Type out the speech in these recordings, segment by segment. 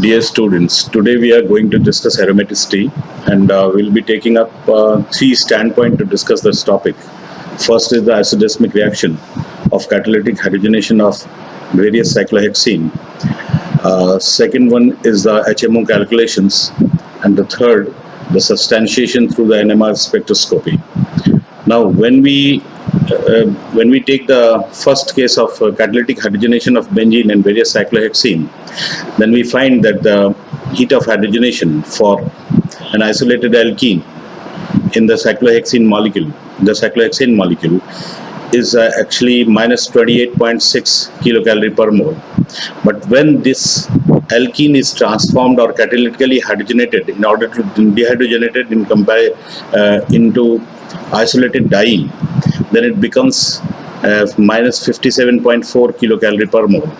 Dear students, today we are going to discuss aromaticity, and we'll be taking up three standpoints to discuss this topic. First is the isodesmic reaction of catalytic hydrogenation of various cyclohexene. Second one is the HMO calculations, and the third, the substantiation through the NMR spectroscopy. Now, when we take the first case of catalytic hydrogenation of benzene and various cyclohexene, then we find that the heat of hydrogenation for an isolated alkene in the cyclohexene molecule is actually minus 28.6 kilocalorie per mole. But when this alkene is transformed or catalytically hydrogenated in order to dehydrogenated into isolated diene, then it becomes minus 57.4 kilocalorie per mole,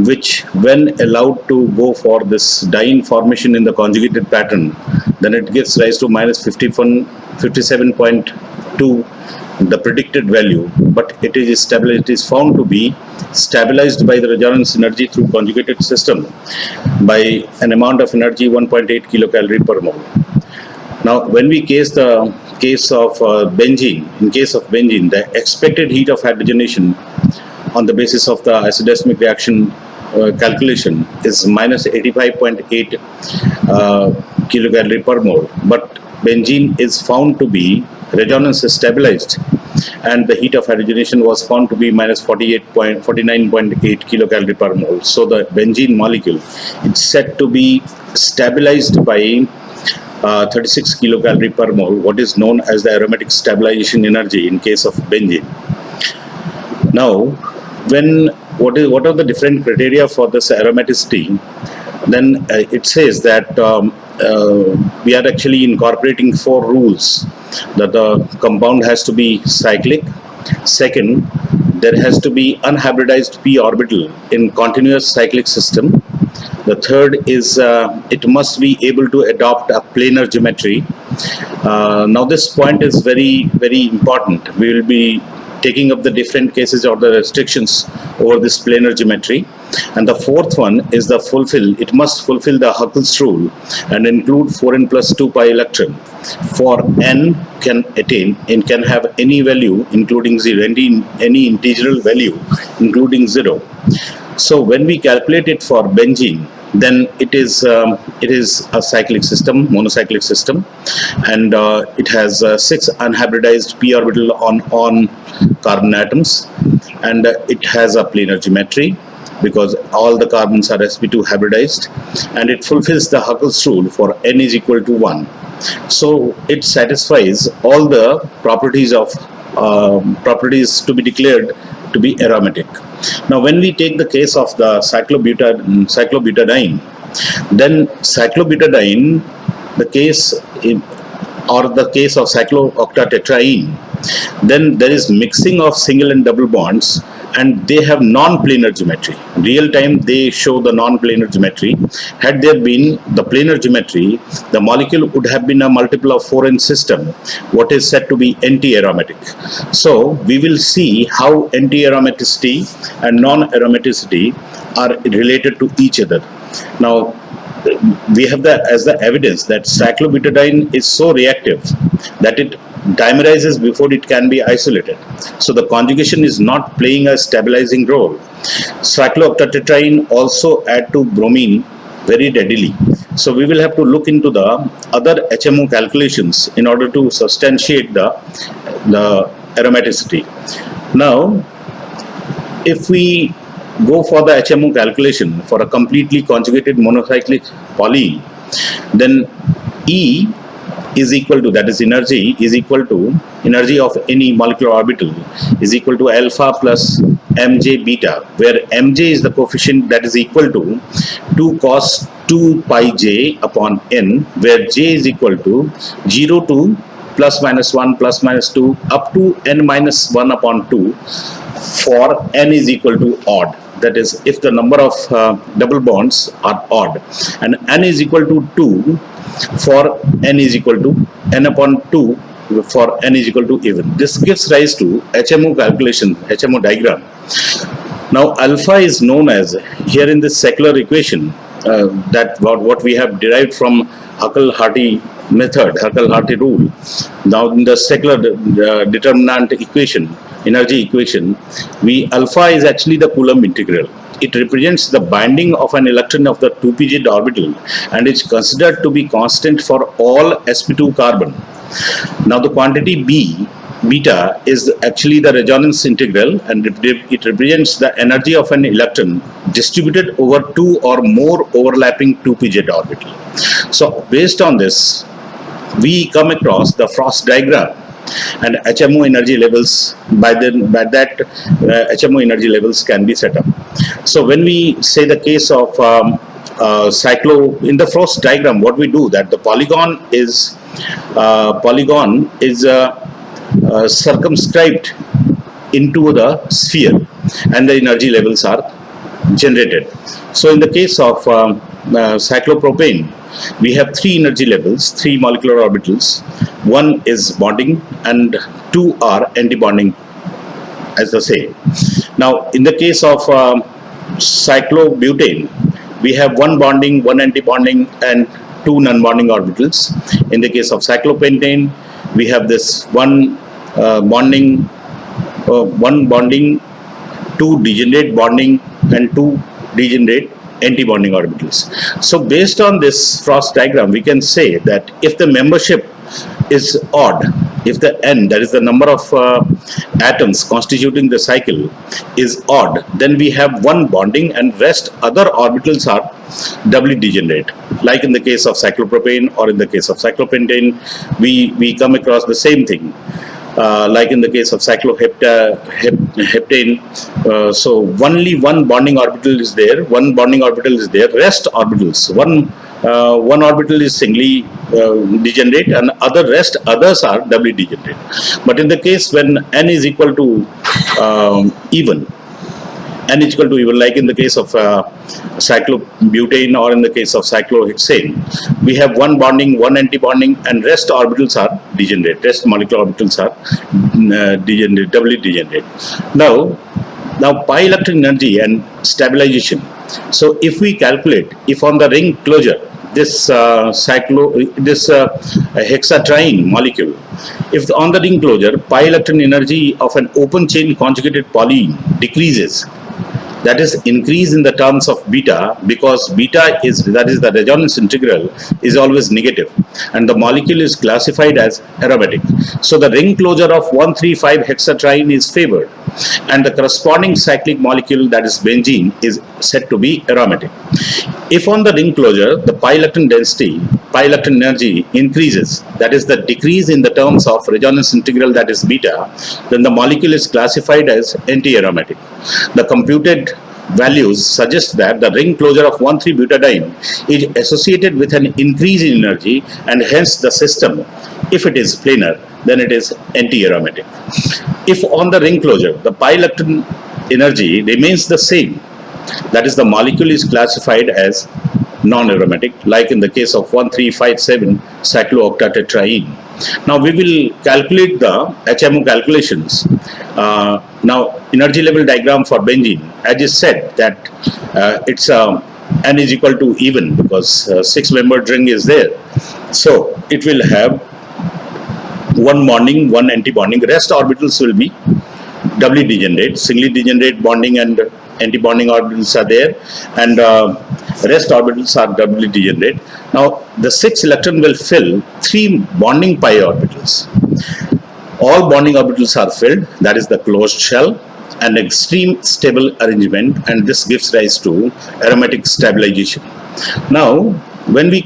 which when allowed to go for this diene formation in the conjugated pattern, then it gives rise to minus 57.2, the predicted value, but it is found to be stabilized by the resonance energy through conjugated system by an amount of energy 1.8 kilocalorie per mole. Now, when we case the case of benzene, in case of benzene, the expected heat of hydrogenation on the basis of the isodesmic reaction calculation is minus 85.8 kilocalorie per mole, but benzene is found to be resonance stabilized, and the heat of hydrogenation was found to be minus 49.8 kilocalorie per mole. So the benzene molecule is said to be stabilized by 36 kilocalorie per mole, what is known as the aromatic stabilization energy in case of benzene. Now, what are the different criteria for this aromaticity? Then it says that we are actually incorporating 4 rules: that the compound has to be cyclic. Second, there has to be unhybridized p orbital in continuous cyclic system. The third is it must be able to adopt a planar geometry. Now this point is very, very important. We will be taking up the different cases or the restrictions over this planar geometry. And the fourth one is it must fulfill the Huckel's rule and include 4n plus 2 pi electron. For n can have any value including 0, any integral value including 0. So when we calculate it for benzene, then it is a cyclic system, monocyclic system, and it has 6 unhybridized p orbital on carbon atoms, and it has a planar geometry because all the carbons are sp2 hybridized, and it fulfills the Huckel's rule for n is equal to 1. So it satisfies all the properties to be declared to be aromatic. Now, when we take the case of the cyclobutadiene, then cyclobutadiene, the case of cyclooctatetraene, then there is mixing of single and double bonds, and they have non-planar geometry. Real time they show the non-planar geometry. Had there been the planar geometry, the molecule would have been a multiple of 4n system, what is said to be anti-aromatic. So we will see how anti-aromaticity and non-aromaticity are related to each other. Now, we have as the evidence that cyclobutadiene is so reactive that it dimerizes before it can be isolated. So the conjugation is not playing a stabilizing role. Cyclooctatetraene also add to bromine very readily. So we will have to look into the other HMO calculations in order to substantiate the aromaticity. Now, if we go for the HMO calculation for a completely conjugated monocyclic poly, then E is equal to, that is energy, is equal to energy of any molecular orbital is equal to alpha plus mj beta, where mj is the coefficient that is equal to 2 cos 2 pi j upon n, where j is equal to 0 to plus minus 1 plus minus 2 up to n minus 1 upon 2 for n is equal to odd. That is, if the number of double bonds are odd, and n is equal to 2 for n is equal to n upon 2 for n is equal to even. This gives rise to HMO calculation, HMO diagram. Now alpha is known as, here in this secular equation, that what we have derived from Huckel-Harty method, Huckel-Harty rule. Now in the secular determinant equation, energy equation, alpha is actually the Coulomb integral. It represents the binding of an electron of the 2pz orbital and is considered to be constant for all sp2 carbon. Now the quantity beta is actually the resonance integral, and it represents the energy of an electron distributed over two or more overlapping 2pz orbital. So based on this, we come across the Frost diagram and HMO energy levels. By that HMO energy levels can be set up. So when we say the case of in the Frost diagram, what we do that the polygon is circumscribed into the sphere and the energy levels are generated. So in the case of cyclopropane, we have three energy levels, three molecular orbitals. One is bonding and two are anti-bonding as the same. Now in the case of cyclobutane, we have one bonding, one anti-bonding and two non-bonding orbitals. In the case of cyclopentane, we have this one bonding, two degenerate bonding and two degenerate anti-bonding orbitals. So based on this Frost diagram, we can say that if the membership is odd, if the n, that is the number of atoms constituting the cycle, is odd, then we have one bonding and rest other orbitals are doubly degenerate. Like in the case of cyclopropane or in the case of cyclopentane, we come across the same thing. Like in the case of cycloheptane, so only one bonding orbital is there, rest orbitals, one orbital is singly degenerate and others are doubly degenerate. But in the case when n is equal to even, like in the case of cyclobutane or in the case of cyclohexane, we have one bonding, one anti-bonding and rest orbitals are degenerate, rest molecular orbitals are degenerate, doubly degenerate. Now pi electron energy and stabilization. So if we calculate, if on the ring closure, this hexatriene molecule, if on the ring closure pi electron energy of an open chain conjugated polyene decreases, that is increase in the terms of beta, because beta is, that is the resonance integral, is always negative and the molecule is classified as aromatic. So the ring closure of 1,3,5 hexatriene is favored and the corresponding cyclic molecule, that is benzene, is said to be aromatic. If on the ring closure the pi electron density, pi electron energy increases, that is the decrease in the terms of resonance integral, that is beta, then the molecule is classified as anti-aromatic. The computed values suggest that the ring closure of 1,3-butadiene is associated with an increase in energy and hence the system, if it is planar, then it is anti-aromatic. If on the ring closure the pi electron energy remains the same, that is the molecule is classified as non-aromatic, like in the case of 1,3,5,7 cyclooctatetraene. Now we will calculate the HMO calculations. Now energy level diagram for benzene, as is said that it's n is equal to even, because 6-membered ring is there. So it will have one bonding, one anti-bonding, rest orbitals will be doubly degenerate, singly degenerate bonding and anti-bonding orbitals are there, and rest orbitals are doubly degenerate. Now the 6 electron will fill 3 bonding pi orbitals. All bonding orbitals are filled, that is the closed shell, and extreme stable arrangement, and this gives rise to aromatic stabilization. Now when we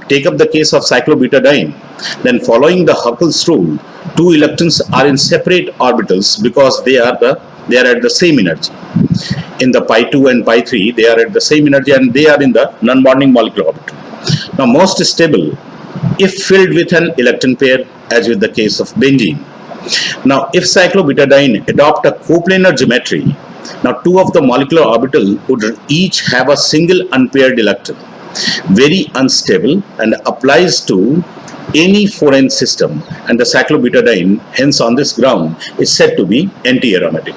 take up the case of cyclobutadiene, then following the Huckel's rule, 2 electrons are in separate orbitals because they are at the same energy. In the pi 2 and pi 3, they are at the same energy and they are in the non-bonding molecular orbital. Now most stable if filled with an electron pair, as with the case of benzene. Now if cyclobutadiene adopt a coplanar geometry, now 2 of the molecular orbital would each have a single unpaired electron, very unstable and applies to any 4n system, and the cyclobutadiene hence on this ground is said to be anti-aromatic.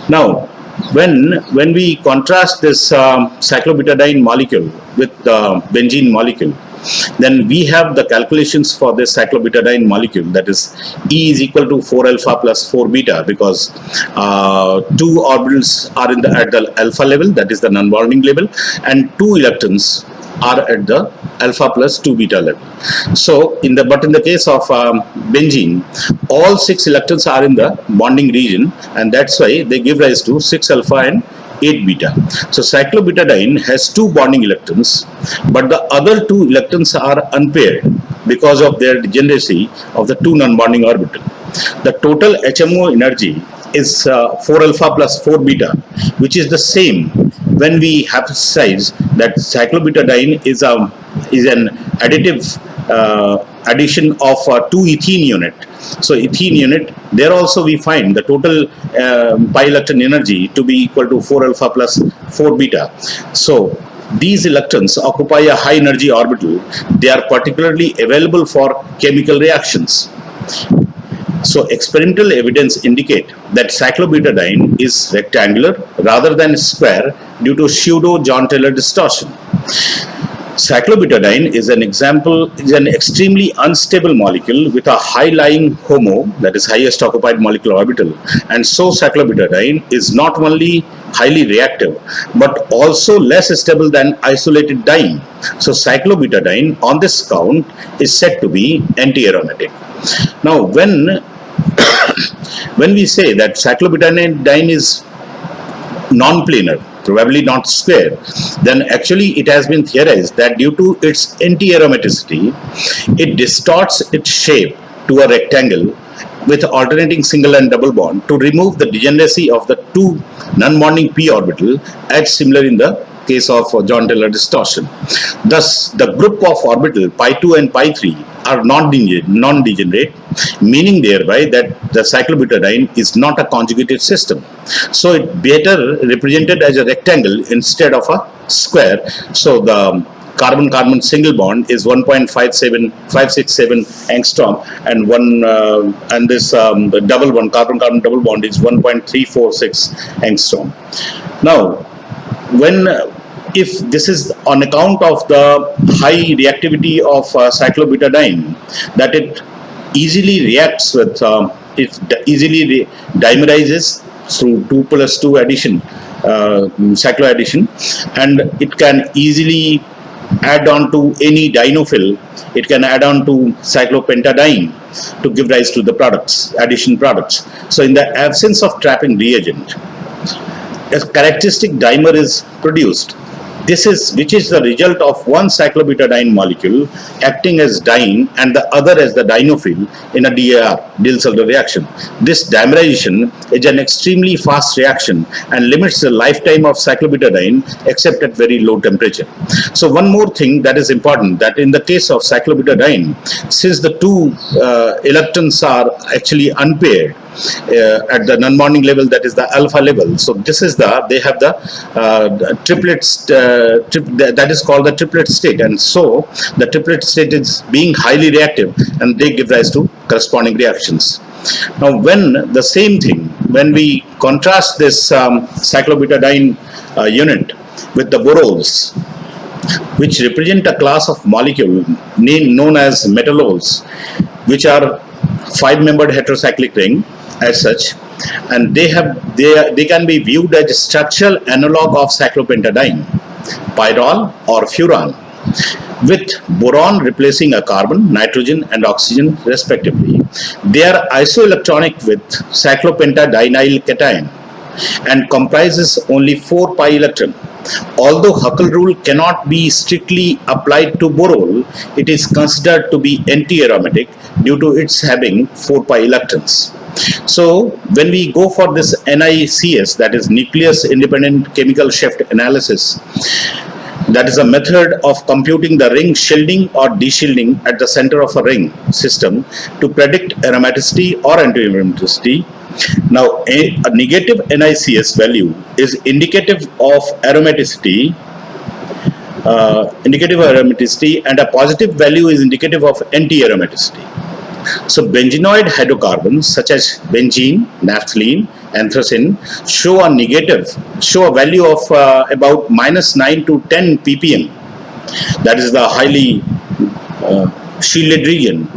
Now when we contrast this cyclobutadiene molecule with the benzene molecule, then we have the calculations for this cyclobutadiene molecule, that is E is equal to 4 alpha plus 4 beta, because two orbitals are at the alpha level, that is the non-bonding level, and two electrons are at the alpha plus 2 beta level. So in the case of benzene, all 6 electrons are in the bonding region, and that's why they give rise to 6 alpha and 8 beta. So cyclobutadiene has 2 bonding electrons, but the other 2 electrons are unpaired because of their degeneracy of the 2 non-bonding orbital. The total HMO energy is 4 alpha plus 4 beta, which is the same when we hypothesize that cyclobutadiene is an additive addition of 2 ethene unit. So ethene unit, there also we find the total pi electron energy to be equal to 4 alpha plus 4 beta. So these electrons occupy a high energy orbital. They are particularly available for chemical reactions. So experimental evidence indicate that cyclobutadiene is rectangular rather than square due to pseudo-John Taylor distortion. Cyclobutadiene is an extremely unstable molecule with a high-lying HOMO, that is highest occupied molecular orbital, and so cyclobutadiene is not only highly reactive but also less stable than isolated diene. So cyclobutadiene on this count is said to be anti-aromatic. Now when we say that cyclobutadiene is non-planar, probably not square, then actually it has been theorized that due to its anti-aromaticity, it distorts its shape to a rectangle with alternating single and double bond to remove the degeneracy of the 2 non-bonding p orbital, as similar in the case of John Taylor distortion. Thus, the group of orbital pi 2 and pi 3 are non-degenerate, meaning thereby that the cyclobutadiene is not a conjugated system. So it better represented as a rectangle instead of a square. So the carbon-carbon single bond is 1.567 angstrom, and this the double bond, carbon-carbon double bond, is 1.346 angstrom. Now, if this is on account of the high reactivity of cyclobutadiene, that it easily reacts with, it easily dimerizes through 2 plus 2 addition, cycloaddition, and it can easily add on to any dienophile. It can add on to cyclopentadiene to give rise to the products, addition products. So in the absence of trapping reagent, a characteristic dimer is produced. Which is the result of one cyclobutadiene molecule acting as diene and the other as the dienophile in a DAR, Diels-Alder reaction. This dimerization is an extremely fast reaction and limits the lifetime of cyclobutadiene except at very low temperature. So one more thing that is important, that in the case of cyclobutadiene, since the 2 electrons are actually unpaired at the non-bonding level, that is the alpha level. So this is they have the triplets, that is called the triplet state, and so the triplet state is being highly reactive and they give rise to corresponding reactions. Now when we contrast this cyclobutadiene unit with the borols, which represent a class of molecule known as metallols, which are 5-membered heterocyclic ring as such, and they can be viewed as structural analog of cyclopentadiene, pyrrole or furan, with boron replacing a carbon, nitrogen and oxygen respectively. They are isoelectronic with cyclopentadienyl cation and comprises only 4 pi electron. Although Huckel rule cannot be strictly applied to borole, it is considered to be anti-aromatic due to its having 4 pi electrons. So when we go for this NICS, that is nucleus independent chemical shift analysis, that is a method of computing the ring shielding or deshielding at the center of a ring system to predict aromaticity or anti-aromaticity. Now a negative NICS value is indicative of aromaticity, and a positive value is indicative of anti-aromaticity. So benzenoid hydrocarbons such as benzene, naphthalene, anthracene show a value of about minus 9 to 10 ppm. That is the highly shielded region.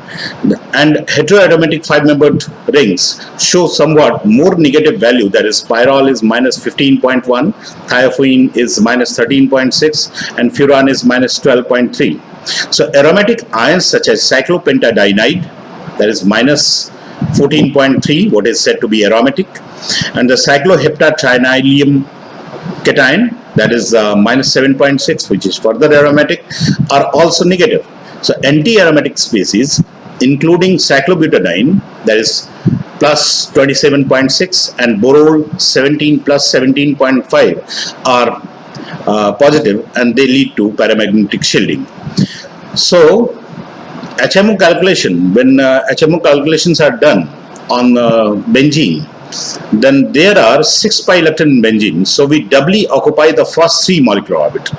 And heteroaromatic 5-membered rings show somewhat more negative value, that is pyrrole is minus 15.1, thiophene is minus 13.6, and furan is minus 12.3. So aromatic ions such as cyclopentadienide, that is minus 14.3, what is said to be aromatic, and the cycloheptatrinylium cation, that is minus 7.6, which is further aromatic, are also negative. So anti-aromatic species, including cyclobutadiene, that is plus 27.6, and borole 17 plus 17.5 are positive, and they lead to paramagnetic shielding. So HMO calculation, when HMO calculations are done on benzene, then there are 6 pi electron in benzene. So we doubly occupy the first 3 molecular orbit.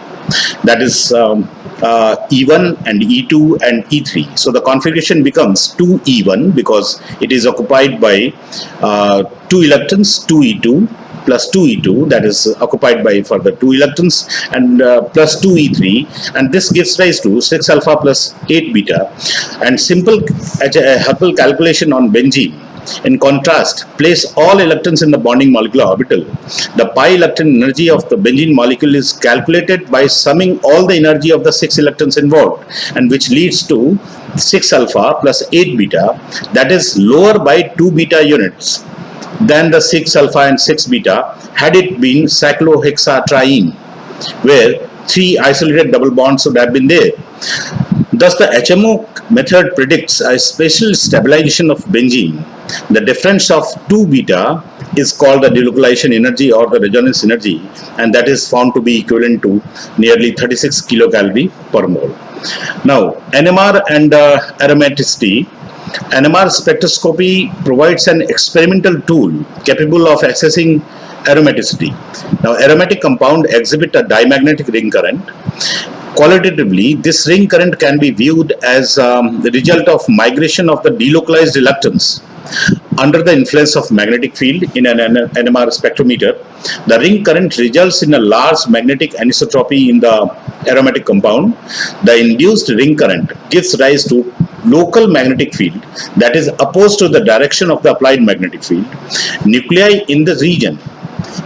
That is E1 and E2 and E3. So the configuration becomes 2E1 because it is occupied by 2 electrons, 2E2 plus 2E2, that is occupied by further 2 electrons, and plus 2E3, and this gives rise to 6 alpha plus 8 beta. And simple Huckel calculation on benzene, in contrast, place all electrons in the bonding molecular orbital. The pi electron energy of the benzene molecule is calculated by summing all the energy of the 6 electrons involved, and which leads to 6 alpha plus 8 beta, that is lower by 2 beta units than the 6 alpha and 6 beta had it been cyclohexatriene, where 3 isolated double bonds would have been there. Thus, the HMO method predicts a special stabilization of benzene. The difference of 2 beta is called the delocalization energy or the resonance energy, and that is found to be equivalent to nearly 36 kilocalorie per mole. Now, NMR and aromaticity. NMR spectroscopy provides an experimental tool capable of assessing aromaticity. Now, aromatic compound exhibit a diamagnetic ring current. Qualitatively, this ring current can be viewed as the result of migration of the delocalized electrons under the influence of magnetic field in an NMR spectrometer. The ring current results in a large magnetic anisotropy in the aromatic compound. The induced ring current gives rise to local magnetic field that is opposed to the direction of the applied magnetic field. Nuclei in the region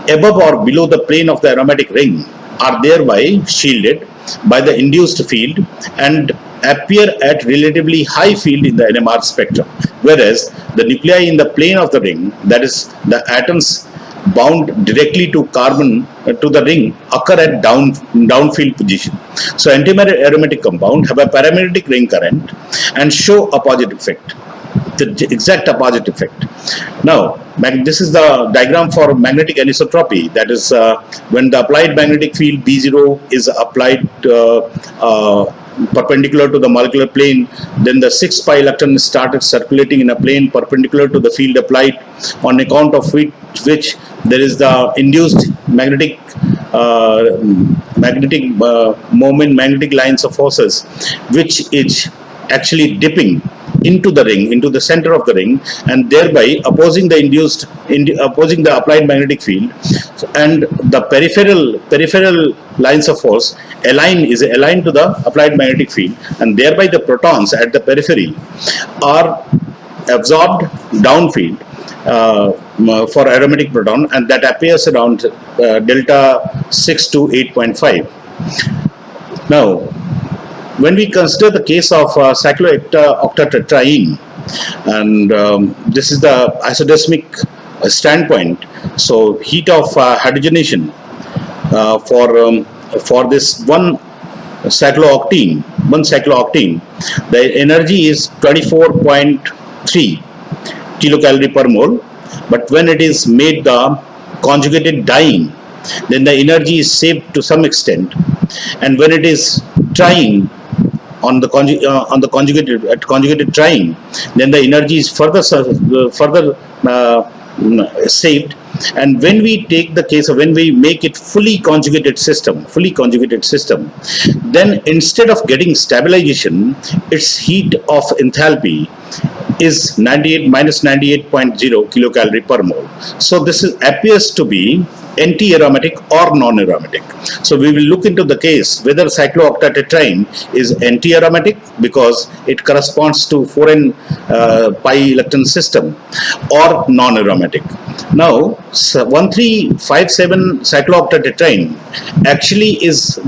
above or below the plane of the aromatic ring are thereby shielded by the induced field and appear at relatively high field in the NMR spectrum, whereas the nuclei in the plane of the ring, that is the atoms bound directly to carbon to the ring, occur at downfield position. So anti-aromatic compound have a paramagnetic ring current and show opposite effect, the exact opposite effect. Now, this is the diagram for magnetic anisotropy. That is when the applied magnetic field B0 is applied perpendicular to the molecular plane, then the 6 pi electron started circulating in a plane perpendicular to the field applied, on account of which there is the induced magnetic moment, magnetic lines of forces, which is actually dipping into the ring, into the center of the ring, and thereby opposing the applied magnetic field, and the peripheral lines of force is aligned to the applied magnetic field, and thereby the protons at the periphery are absorbed downfield for aromatic proton, and that appears around delta 6 to 8.5. Now, when we consider the case of cyclooctatetraene, and this is the isodesmic standpoint, so heat of hydrogenation for this one cyclooctene, the energy is 24.3 kilocalorie per mole, but when it is made the conjugated diene, then the energy is saved to some extent, and when it is triene, on the conjugated triene, then the energy is further saved. And when we take the case of when we make it fully conjugated system, then instead of getting stabilization, its heat of enthalpy is 98 minus 98.0 kilocalorie per mole. So this appears to be anti-aromatic or non-aromatic. So we will look into the case whether cyclooctatetraene is anti-aromatic because it corresponds to 4n pi lectin system, or non-aromatic. Now 1357 cyclooctatetraene actually is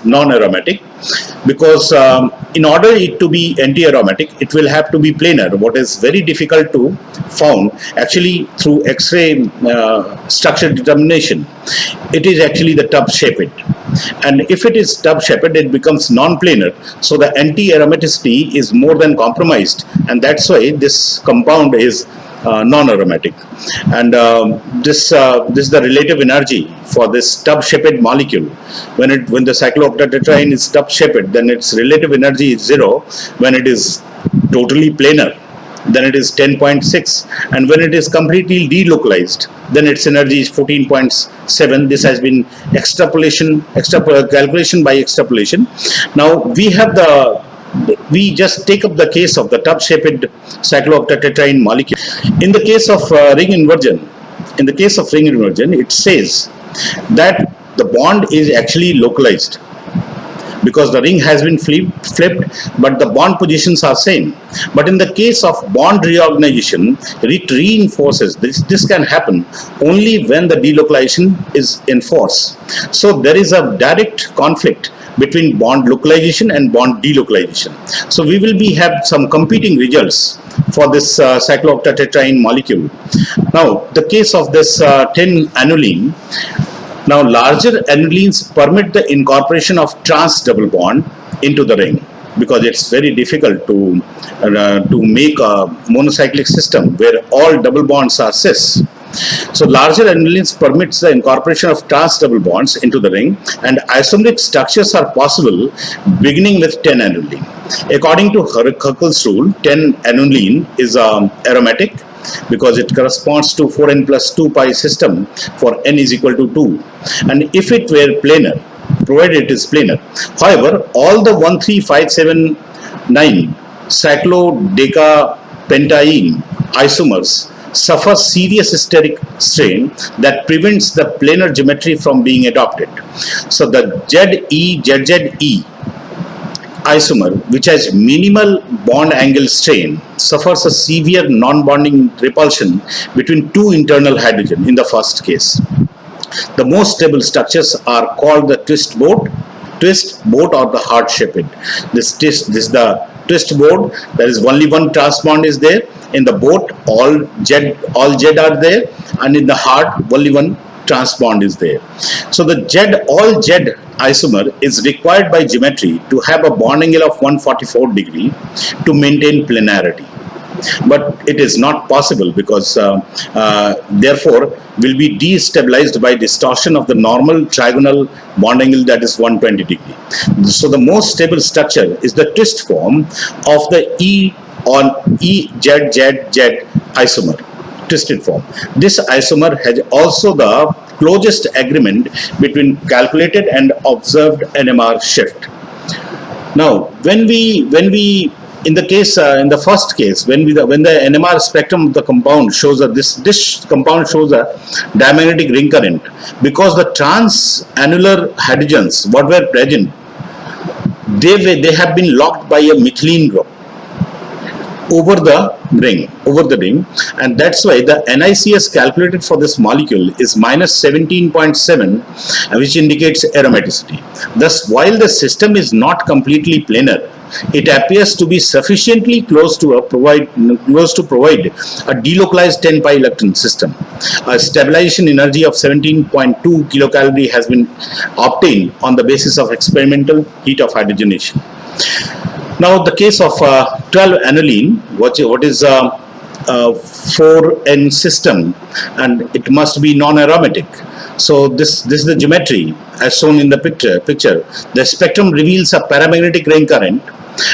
non-aromatic because in order it to be anti-aromatic, it will have to be planar, what is very difficult to found actually through X-ray structure determination. It is actually the tub-shaped, and if it is tub-shaped, it becomes non-planar, so the anti-aromaticity is more than compromised, and that's why this compound is non-aromatic. And this is the relative energy for this tub-shaped molecule. When the cyclooctatetraene is tub-shaped, then its relative energy is 0. When it is totally planar, then it is 10.6, and when it is completely delocalized, then its energy is 14.7. This has been calculation by extrapolation. Now we just take up the case of the tub-shaped cyclooctatetraene molecule. In the case of ring inversion, it says that the bond is actually localized because the ring has been flipped, but the bond positions are same. But in the case of bond reorganization, it reinforces. This can happen only when the delocalization is in force. So there is a direct conflict between bond localization and bond delocalization. So we will have some competing results for this cyclooctatetraene molecule. Now the case of this 10-aniline. Now larger anilines permit the incorporation of trans double bond into the ring because it's very difficult to make a monocyclic system where all double bonds are cis. So larger anilines permits the incorporation of trans double bonds into the ring, and isomeric structures are possible beginning with 10-aniline. According to Huckel's rule, 10-aniline is aromatic because it corresponds to 4n plus 2 pi system for n is equal to 2, and if it were planar, provided it is planar. However, all the 13579 cyclodecapentaene isomers suffer serious steric strain that prevents the planar geometry from being adopted. So the ZE isomer, which has minimal bond angle strain, suffers a severe non-bonding repulsion between two internal hydrogen in the first case. The most stable structures are called the twist boat or the heart-shaped. This is the twist boat. There is only one trans bond is there. In the boat, all Z are there, and in the heart, only one trans bond is there. So the all Z isomer is required by geometry to have a bond angle of 144 degree to maintain planarity. But it is not possible because therefore will be destabilized by distortion of the normal trigonal bond angle, that is 120 degree. So the most stable structure is the twist form of the EZZZ isomer, twisted form. This isomer has also the closest agreement between calculated and observed NMR shift. Now, when we in the case in the first case, when the NMR spectrum of the compound shows that this compound shows a diamagnetic ring current, because the transannular hydrogens what were present, they have been locked by a methylene group over the ring, and that's why the NICS calculated for this molecule is minus 17.7, which indicates aromaticity. Thus, while the system is not completely planar, it appears to be sufficiently close to provide a delocalized 10 pi lectin system. A stabilization energy of 17.2 kilocalorie has been obtained on the basis of experimental heat of hydrogenation. Now, the case of 12-aniline, what is a 4n system, and it must be non-aromatic. So this is the geometry as shown in the picture. The spectrum reveals a paramagnetic ring current,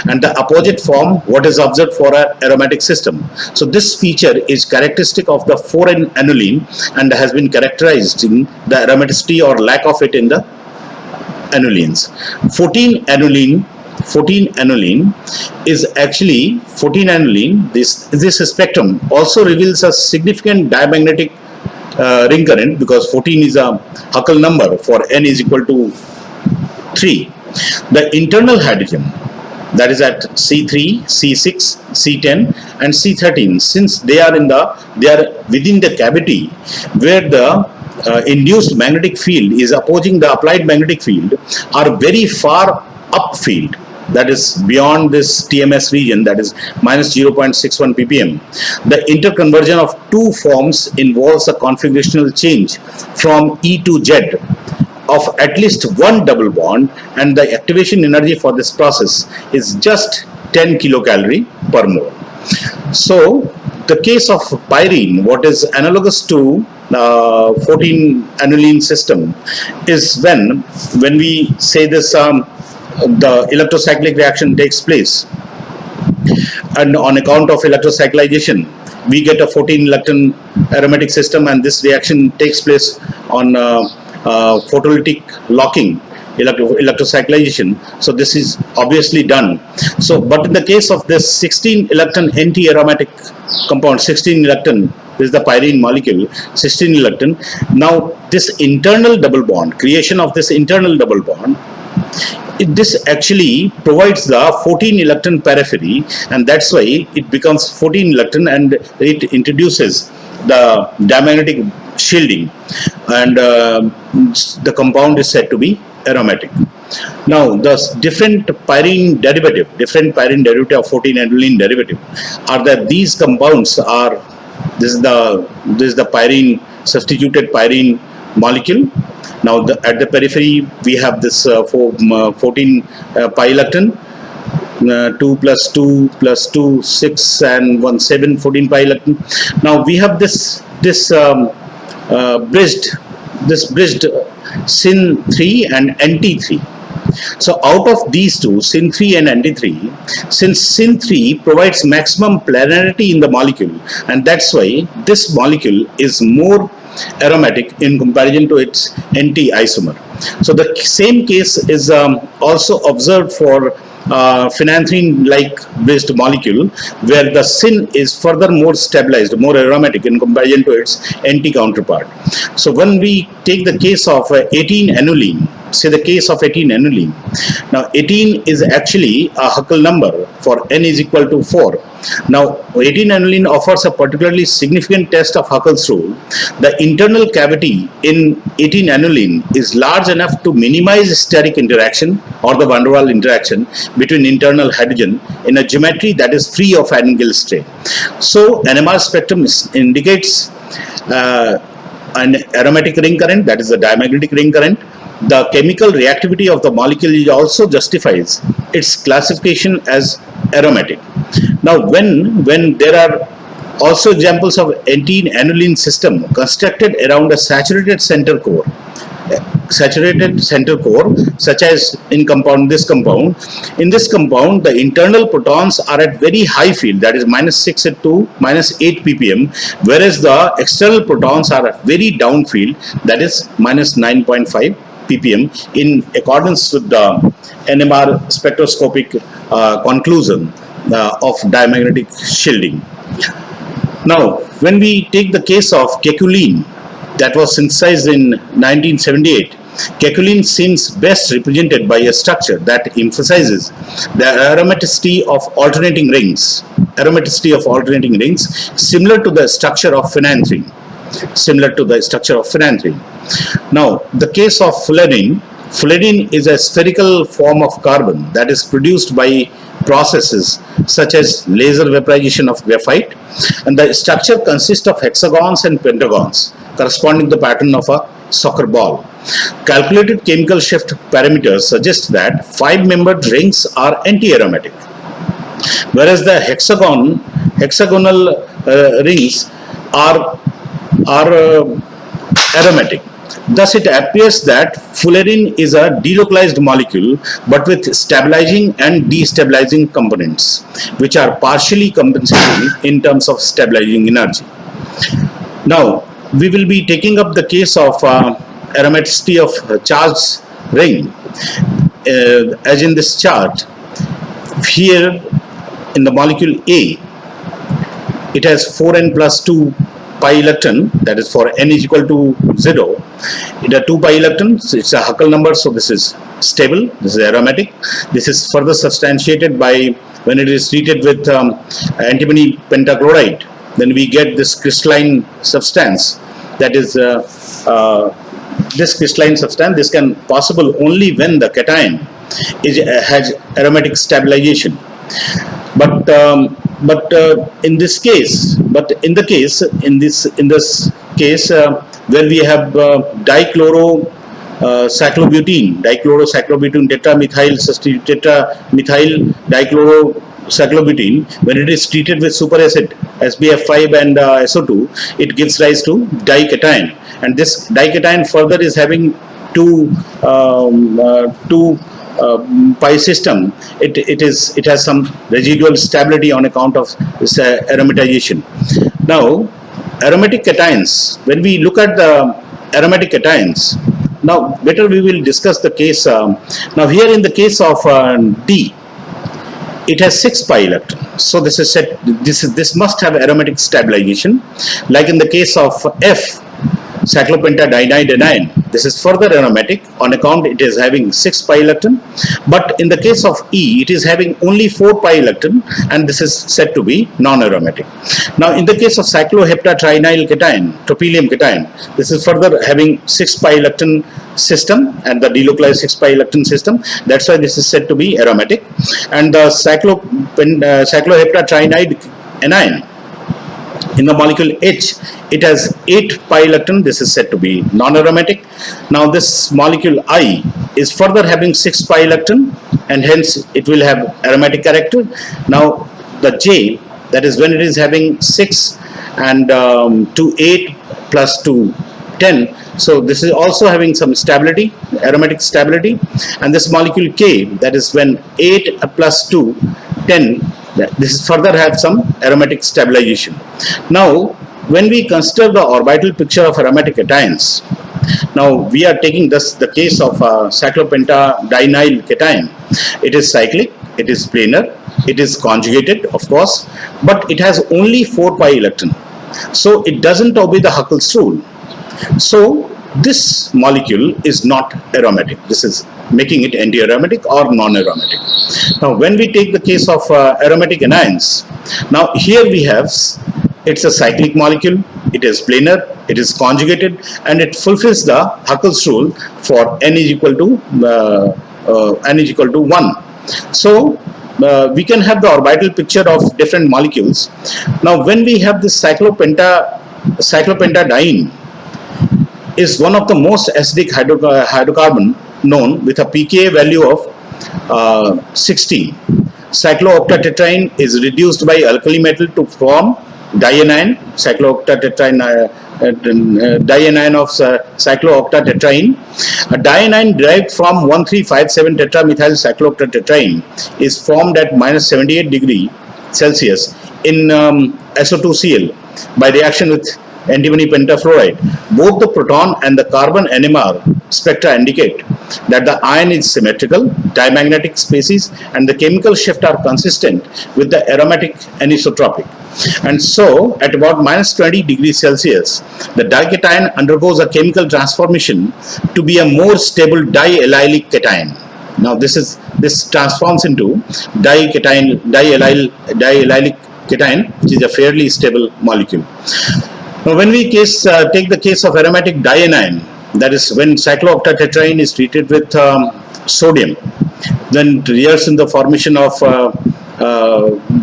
and the opposite form what is observed for an aromatic system. So this feature is characteristic of the 4n-aniline and has been characterized in the aromaticity or lack of it in the anilines. 14-aniline 14 aniline is actually 14 aniline. This spectrum also reveals a significant diamagnetic ring current, because 14 is a Huckel number for n is equal to 3. The internal hydrogen, that is at C3, C6, C10 and C13, since they are within the cavity where the induced magnetic field is opposing the applied magnetic field, are very far upfield, that is beyond this TMS region, that is minus 0.61 ppm. The interconversion of two forms involves a configurational change from E to Z of at least one double bond, and the activation energy for this process is just 10 kilocalorie per mole. So the case of pyrene, what is analogous to 14 aniline system, is when we say this the electrocyclic reaction takes place, and on account of electrocyclization we get a 14 lectin aromatic system, and this reaction takes place on photolytic locking, electrocyclization. So this is obviously done. So but in the case of this 16 electron anti-aromatic compound, 16 electron is the pyrene molecule, 16 electron. Now this internal double bond, creation of this internal double bond, this actually provides the 14 electron periphery, and that's why it becomes 14 electron, and it introduces the diamagnetic shielding, and the compound is said to be aromatic. Now the different pyrene derivative of 14 aniline derivative are that these compounds are, this is the pyrene, substituted pyrene molecule. Now at the periphery we have this 14 pi electron, 2 plus 2 plus 2 6 and 1 7, 14 pi electron. Now we have this bridged syn 3 and NT3. So out of these two, syn 3 and NT3, since syn 3 provides maximum polarity in the molecule, and that's why this molecule is more aromatic in comparison to its NT isomer. So the same case is also observed for phenanthrene-like based molecule, where the syn is further more stabilized, more aromatic in comparison to its NT counterpart. So when we take the case of 18 aniline, say the case of 18 aniline. Now 18 is actually a Huckel number for n is equal to 4. Now 18 aniline offers a particularly significant test of Huckel's rule. The internal cavity in 18 aniline is large enough to minimize steric interaction or the van der Waals interaction between internal hydrogen in a geometry that is free of angle strain. So NMR spectrum indicates an aromatic ring current, that is the diamagnetic ring current. The chemical reactivity of the molecule also justifies its classification as aromatic. Now when there are also examples of 18 aniline system constructed around a saturated center core, such as in this compound. In this compound, the internal protons are at very high field, that is -6 to -8 ppm, whereas the external protons are at very down field, that is -9.5 ppm, in accordance with the NMR spectroscopic conclusion of diamagnetic shielding. Now, when we take the case of kekulene, that was synthesized in 1978, kekulene seems best represented by a structure that emphasizes the aromaticity of alternating rings, similar to the structure of phenanthrene. Now, the case of fullerene is a spherical form of carbon that is produced by processes such as laser vaporization of graphite, and the structure consists of hexagons and pentagons corresponding to the pattern of a soccer ball. Calculated chemical shift parameters suggest that 5-membered rings are anti-aromatic, whereas the hexagonal rings are aromatic. Thus, it appears that fullerene is a delocalized molecule, but with stabilizing and destabilizing components, which are partially compensating in terms of stabilizing energy. Now, we will be taking up the case of aromaticity of charged ring, as in this chart. Here in the molecule A, it has 4n plus 2 pi electron, that is for n is equal to 0. It has 2 pi electrons, it's a Huckel number, so this is stable, this is aromatic. This is further substantiated by when it is treated with antimony pentachloride, then we get this crystalline substance, that is this crystalline substance. This can possible only when the cation has aromatic stabilization. But in this case, in this case where we have dichlorocyclobutene tetramethyl tetramethyl dichlorocyclobutene, when it is treated with superacid SBF5 and SO2, it gives rise to dication, and this dication further is having two pi system. It has some residual stability on account of this aromatization. Now, aromatic cations, when we look at the aromatic cations, now better we will discuss the case. Now here in the case of D, it has 6 pi electrons, so this is set, this must have aromatic stabilization. Like in the case of F, cyclopentadienide anion, this is further aromatic on account it is having 6 pi electron, but in the case of E, it is having only 4 pi electron, and this is said to be non-aromatic. Now in the case of cycloheptatrinyl cation, tropylium cation, this is further having 6 pi electron system and the delocalized 6 pi electron system, that's why this is said to be aromatic. And the cycloheptatrinide anion, in the molecule H, it has 8 pi electron, this is said to be non-aromatic. Now this molecule I is further having 6 pi electron, and hence it will have aromatic character. Now the J, that is when it is having 6 and 2 8 plus 2 10, so this is also having some stability, aromatic stability. And this molecule K, that is when 8 plus 2 10, this is further have some aromatic stabilization. Now when we consider the orbital picture of aromatic cations, now we are taking this the case of cyclopentadienyl cation. It is cyclic, it is planar, it is conjugated of course, but it has only 4 pi electron, so it doesn't obey the Huckel's rule. So this molecule is not aromatic. This is making it anti-aromatic or non-aromatic. Now when we take the case of aromatic anions, now here we have, it's a cyclic molecule, it is planar, it is conjugated, and it fulfills the Huckel's rule for n is equal to 1. So we can have the orbital picture of different molecules. Now when we have this cyclopentadiene is one of the most acidic hydrocarbon known with a pKa value of 16. Cyclooctatetraene is reduced by alkali metal to form dianion, cyclooctatetraene, dianion of cyclooctatetraene. A dianion derived from 1357 tetramethyl cyclooctatetraene is formed at -78°C in SO2Cl by reaction with antimony pentafluoride. Both the proton and the carbon NMR spectra indicate that the ion is symmetrical, diamagnetic species, and the chemical shift are consistent with the aromatic anisotropic. And so at about -20°C, the dication undergoes a chemical transformation to be a more stable diallylic cation. Now this transforms into diallylic cation, which is a fairly stable molecule. Now when we take the case of aromatic dianion, that is when cyclooctatetraene is treated with sodium, then it results in the formation of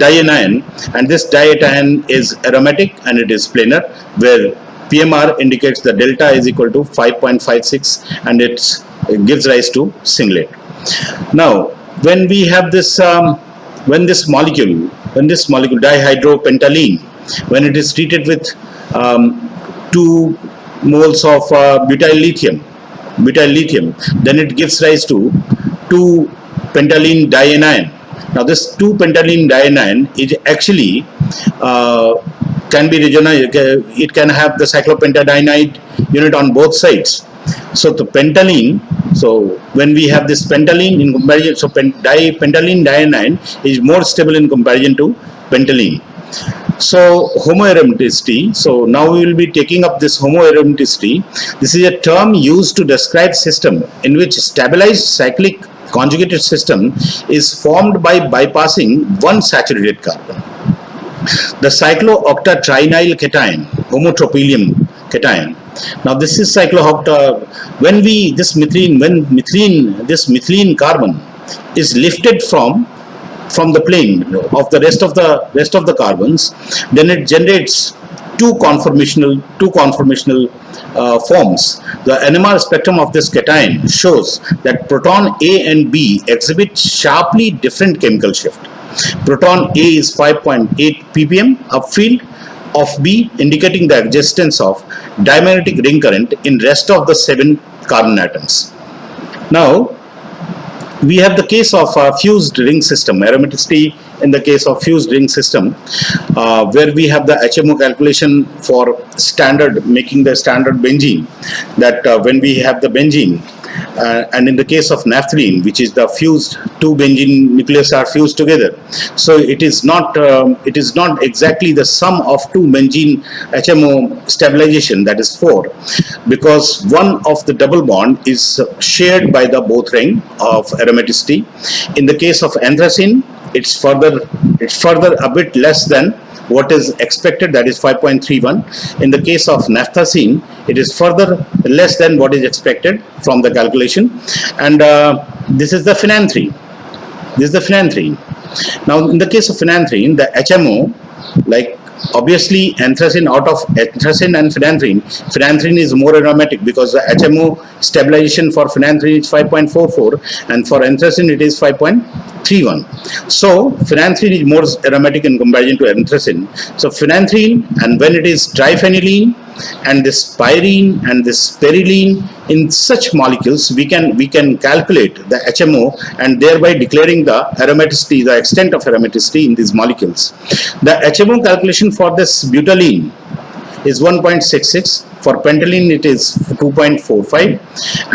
dianion, and this dianion is aromatic and it is planar, where PMR indicates the delta is equal to 5.56 and it gives rise to singlet. Now when we have this when this molecule dihydropentylene, when it is treated with 2 moles of butyl lithium, then it gives rise to 2-pentylene dianion. Now this 2-pentylene dianion is actually can be regionalized. It can have the cyclopentadienide unit on both sides. So the pentylene So when we have this pentylene in comparison, so pentylene dianion is more stable in comparison to pentylene. So homoaromaticity. So now we will be taking up this homoaromaticity. This is a term used to describe system in which stabilized cyclic conjugated system is formed by bypassing one saturated carbon. The cyclooctatrienol cation, homotropylium cation. Now this is cycloocta. When this methylene carbon is lifted from the plane of the rest of the carbons, then it generates two conformational forms. The NMR spectrum of this cation shows that proton A and B exhibit sharply different chemical shift. Proton A is 5.8 ppm upfield of B, indicating the existence of dimagnetic ring current in rest of the 7 carbon atoms. Now, we have the case of fused ring system, aromaticity in the case of fused ring system, where we have the HMO calculation for making the standard benzene, that when we have the benzene, and in the case of naphthalene, which is the fused, two benzene nucleus are fused together. So it is not exactly the sum of two benzene HMO stabilization, that is 4, because one of the double bond is shared by the both ring of aromaticity. In the case of anthracene, it's further a bit less than what is expected, that is 5.31. In the case of naphthalene, it is further less than what is expected from the calculation. And this is the phenanthrene. Now, in the case of phenanthrene, the HMO, like obviously anthracene, out of anthracene and phenanthrene is more aromatic, because the HMO stabilization for phenanthrene is 5.44 and for anthracene it is 5.31. So phenanthrene is more aromatic in comparison to anthracene. So phenanthrene, and when it is triphenylene and this pyrene and this perilene, in such molecules we can calculate the HMO and thereby declaring the aromaticity, the extent of aromaticity in these molecules. The HMO calculation for this butylene is 1.66. For pentylene it is 2.45,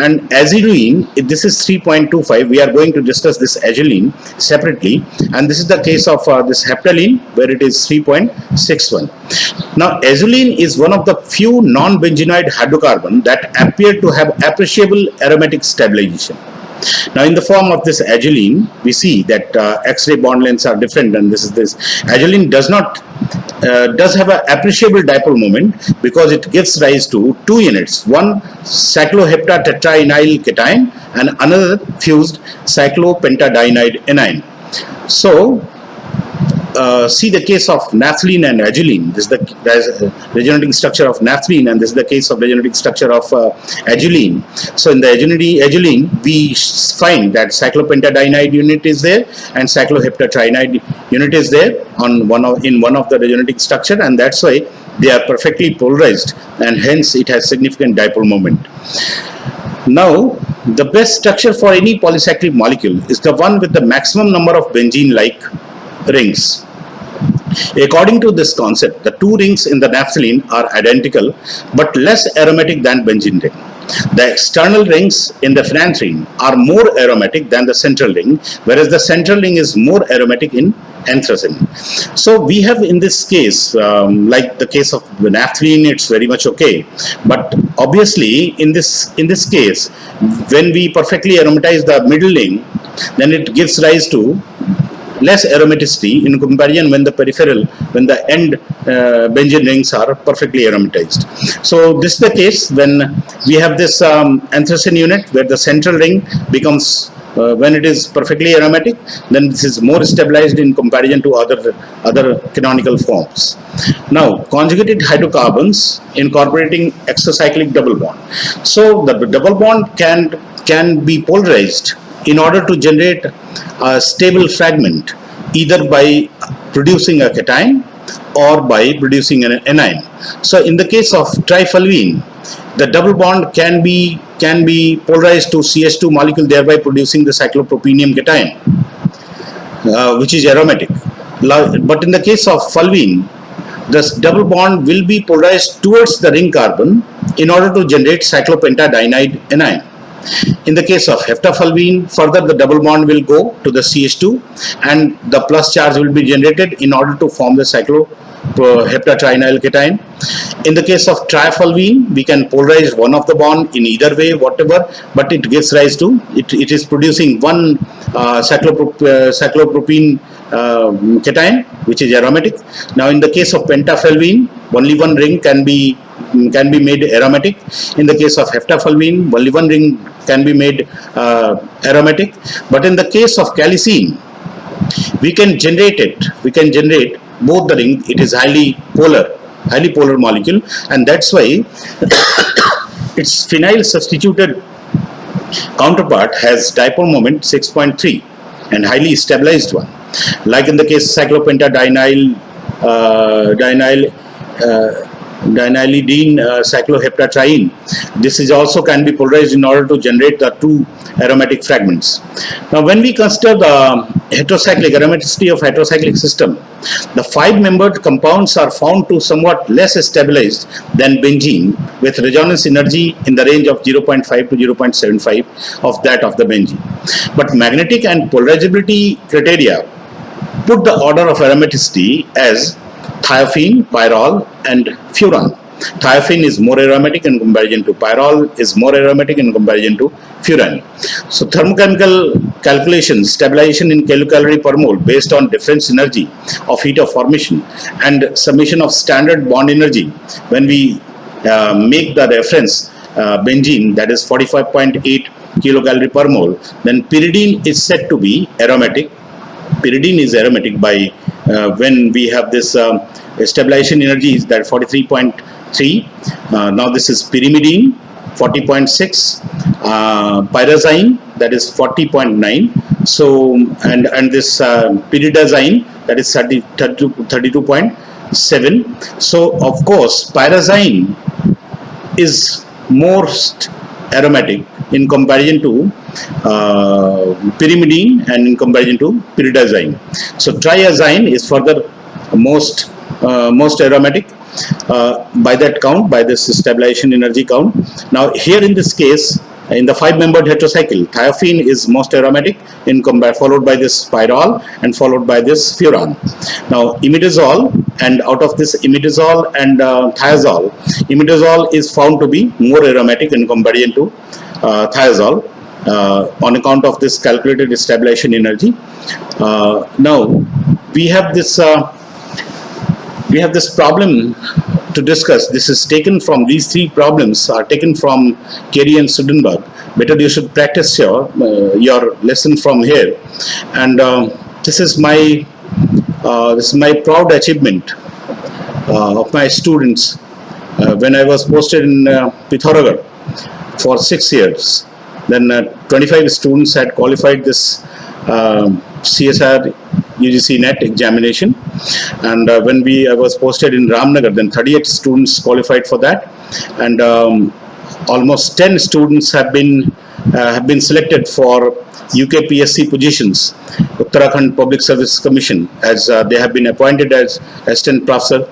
and azulene, this is 3.25. We are going to discuss this azulene separately, and this is the case of this heptylene, where it is 3.61. Now azulene is one of the few non-benzenoid hydrocarbon that appear to have appreciable aromatic stabilization. Now, in the form of this azulene, we see that X-ray bond lengths are different, and this. Azulene does have an appreciable dipole moment because it gives rise to two units: one cycloheptatetraenyl cation and another fused cyclopentadienide anion. So, see the case of naphthalene and azulene. This is the regenerating structure of naphthalene, and this is the case of regenerating structure of azulene. So in the azulene, we find that cyclopentadienide unit is there and cycloheptatrienide unit is there in one of the regenerating structure, and that's why they are perfectly polarized, and hence it has significant dipole moment. Now, the best structure for any polycyclic molecule is the one with the maximum number of benzene-like rings. According to this concept, the two rings in the naphthalene are identical but less aromatic than benzene ring. The external rings in the phenanthrene are more aromatic than the central ring, whereas the central ring is more aromatic in anthracene. So we have in this case, like the case of the naphthalene, it's very much okay. But obviously in this case, when we perfectly aromatize the middle ring, then it gives rise to less aromaticity in comparison when the end benzene rings are perfectly aromatized. So this is the case when we have this anthracene unit where the central ring becomes, when it is perfectly aromatic, then this is more stabilized in comparison to other canonical forms. Now, conjugated hydrocarbons incorporating exocyclic double bond. So the double bond can be polarized in order to generate a stable fragment, either by producing a cation or by producing an anion. So in the case of trifluene, the double bond can be polarized to CH2 molecule, thereby producing the cyclopropenium cation, which is aromatic. But in the case of fulvene, this double bond will be polarized towards the ring carbon in order to generate cyclopentadienide anion. In the case of heptafulvene, further the double bond will go to the CH2 and the plus charge will be generated in order to form the cycloheptatrinyl cation. In the case of triafulvene, we can polarize one of the bond in either way, whatever, but it gives rise to, it is producing one cyclopropene cation, which is aromatic. Now in the case of pentafulvene, only one ring can be made aromatic. In the case of heptafulvene, only one ring can be made aromatic. But in the case of calicine, we can generate both the ring. It is highly polar molecule, and that's why its phenyl substituted counterpart has dipole moment 6.3 and highly stabilized one. Like in the case of cyclopentadienyl dinylidene cycloheptatriene, this is also can be polarized in order to generate the two aromatic fragments. Now when we consider the heterocyclic aromaticity of heterocyclic system, the 5-membered compounds are found to somewhat less stabilized than benzene, with resonance energy in the range of 0.5 to 0.75 of that of the benzene. But magnetic and polarizability criteria put the order of aromaticity as thiophene, pyrrole and furan. Thiophene is more aromatic in comparison to pyrrole, is more aromatic in comparison to furan. So thermochemical calculations, stabilization in kilocalorie per mole based on difference energy of heat of formation and summation of standard bond energy, when we make the reference benzene, that is 45.8 kilocalorie per mole, then pyridine is said to be aromatic. Pyridine is aromatic by when we have this stabilization energy is that 43.3. Now this is pyrimidine 40.6, pyrazine that is 40.9. So and this pyridazine that is 32.7. So of course pyrazine is most aromatic in comparison to pyrimidine and in comparison to pyridazine. So triazine is further most aromatic by that count, by this stabilization energy count. Now here in this case, in the 5-membered heterocycle, thiophene is most aromatic followed by this pyrrole and followed by this furan. Now imidazole, and out of this imidazole and thiazole, imidazole is found to be more aromatic in comparison to thiazole on account of this calculated stabilization energy. Now we have this problem to discuss. This is taken from, these 3 problems are taken from Carey and Sudenberg. Better you should practice your lesson from here. And this is my proud achievement of my students when I was posted in Pithoragarh for 6 years. Then 25 students had qualified this CSIR UGC NET examination, and when I was posted in Ramnagar, then 38 students qualified for that, and almost 10 students have been selected for UKPSC positions, Uttarakhand Public Service Commission, as they have been appointed as assistant professor.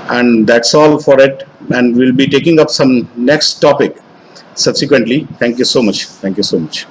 And that's all for it, and we'll be taking up some next topic subsequently. Thank you so much. Thank you so much.